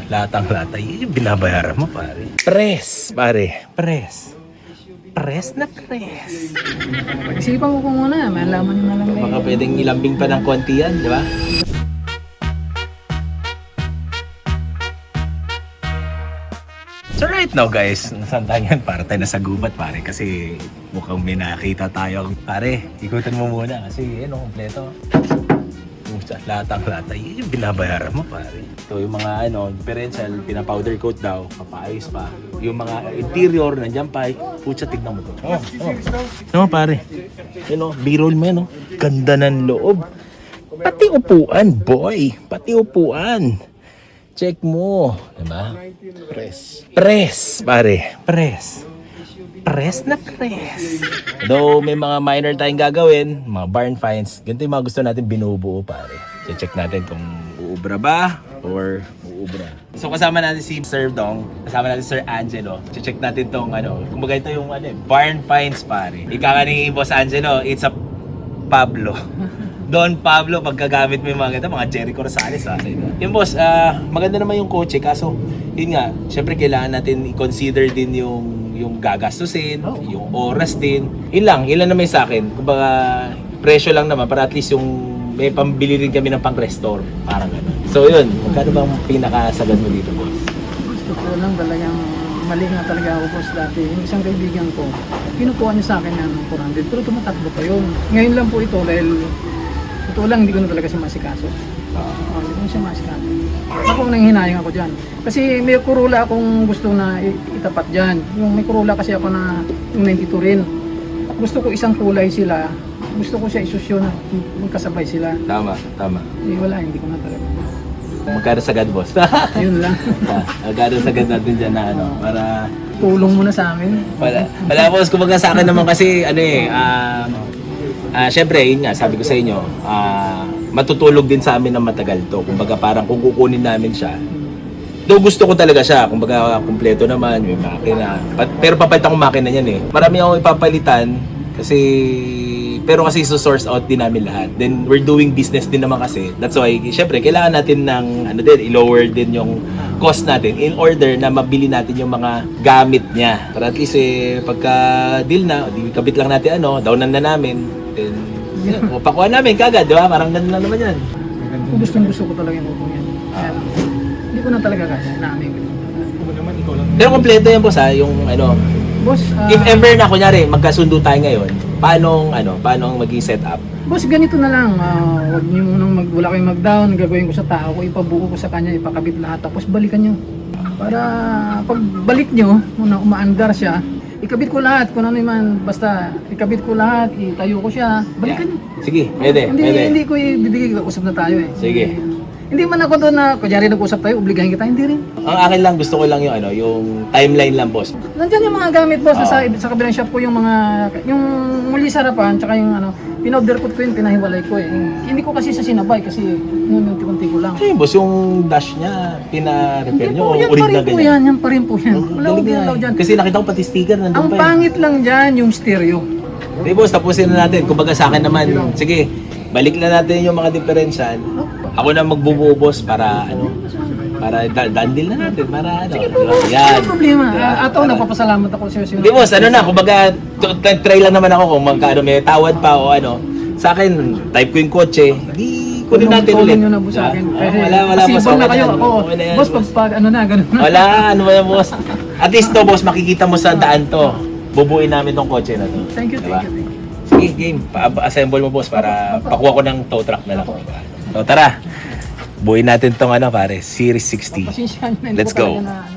Latang-lata. Binabayaran mo, pare. Press, pare. Press. Press na press. Pag-isipan ko muna, malaman nyo na lang kayo. Baka pwedeng ilambing pa ng konti yan, di ba? So right now guys, nasaan yan? Para tayo nasa gubat pare kasi mukhang may nakita tayo. Pare, ikutan mo muna kasi kompleto. Latang-lata, binabayaran mo pare. So yung mga differential, pinapowder coat daw, papaayos pa. Yung mga interior, nandiyan pa, putya, tignan mo to. No pare, B-roll mo yan, ganda ng loob. Pati upuan, boy, pati upuan. Check mo, diba? Press. Press, pare, press. Press na press. Though may mga minor tayong gagawin, mga barn finds, ganito yung mga gusto natin binubuo pare. Check natin kung uubra ba or uubra. So kasama natin si Sir Dong, kasama natin Sir Angelo. Check natin tong kumbaga ito yung barn finds pare. Ika nga ni Boss Angelo, it's a Pablo. Don Pablo, pagkagamit mo yung mga ganito, mga Jericho Rosales Yung boss, maganda naman yung kotse, kaso yun nga, syempre kailangan natin i-consider din yung gagastusin, yung oras din. Yun lang naman sa akin. Kumbaga, presyo lang naman para at least yung may pambili rin kami ng pang-restore. Parang gano'n. So yun, magkano bang pinakasagad mo dito, boss? Totoo lang, talagang mali nga talaga ako boss dati. Yung isang kaibigan ko, kinukuha niya sa akin ng 400 pero tumatakbo pa yun. Ngayon lang po ito dahil totoo lang, hindi ko na talaga siya masikaso. Hindi ko na siya masikaso. Ako nang hinayang ako dyan. Kasi may Corolla akong gusto na itapat dyan. Yung may Corolla kasi ako na yung 92 rin. Gusto ko isang kulay sila. Gusto ko siya isusyo na magkasabay sila. Tama. Wala, hindi ko na talaga. Magkano sagad, boss? Yun lang. Magkano sagad natin dyan na para... Tulong mo na sa amin. Wala boss, kumbaga sa akin naman kasi syempre, yun nga, sabi ko sa inyo, matutulog din sa amin ng matagal to. Kumbaga parang kung kukunin namin siya, though gusto ko talaga siya, kumbaga kumpleto naman, may makina. Pero papalitan ko makina niyan Marami akong ipapalitan pero kasi source out din namin lahat. Then we're doing business din naman kasi. That's why, syempre, kailangan natin ng i-lower din yung cost natin in order na mabili natin yung mga gamit niya. Para at least pagka deal na, kabit lang natin downan na namin. Then, pakuha namin kagad, di ba? Parang ganun lang naman yan. Kung gusto ko talaga yung utong yan. Kaya, hindi ko na talaga kasi namin. Pero kompleto yan boss yung Boss, if ever na kunyari magkasundo tayo ngayon, paano ang maging setup? Boss, ganito na lang. Huwag niyo munang wala kayong mag-down, gagawin ko sa tao ko, ipabuo ko sa kanya, ipakabit lahat, tapos balikan niyo. Para pag balik niyo, umaandar siya, ikabit ko lahat, kung ano man, basta ikabit ko lahat, itayo ko siya, balikan niyo. Sige, pwede. Hindi ko ibibigay, usap na tayo Sige. Hindi man ako doon na, kunyari nag-usap tayo, obligahin kita, hindi rin. Ang akin lang, gusto ko lang yung timeline lang, boss. Nandiyan yung mga gamit, boss, sa kabilang shop ko yung yung muli sarapan, tsaka yung pinowder ko yun, pinahiwalay ko Hindi ko kasi sa sinabay kasi nunti-kunti ko lang. Ay, boss, yung dash niya, pina-repair nyo, yan ulit na ganyan. yan pa rin po yan. Wala ko ginalaw dyan. Kasi nakita ko pati sticker nandun Ang pa pangit lang dyan, yung stereo. Di boss, tapusin na natin. Kumbaga sa akin naman, sige, balik na natin yung mga differential. Ako na magbubuo, boss, para para dandil na natin, para Sige po, yan. wala problema. Ato, nagpapasalamat ako sa iyo. Di boss, kumbaga, try lang naman ako kung magkano may tawad pa o Sa akin, type ko yung kotse, di kunin natin ulit. Tulong nyo na po sa akin. Wala Kasi boss, na kayo, ako. Boss, pag ganun na. Wala, ba yan, boss? At least to, boss, makikita mo sa daan to. Bubuin namin tong kotse na to. Thank you. Sige, game. Assemble mo, boss, para pakuha ko ng tow truck na lang. So, tara. Buuin natin tong pare, Series 60. Pasensya na, hindi Let's ko go. talaga na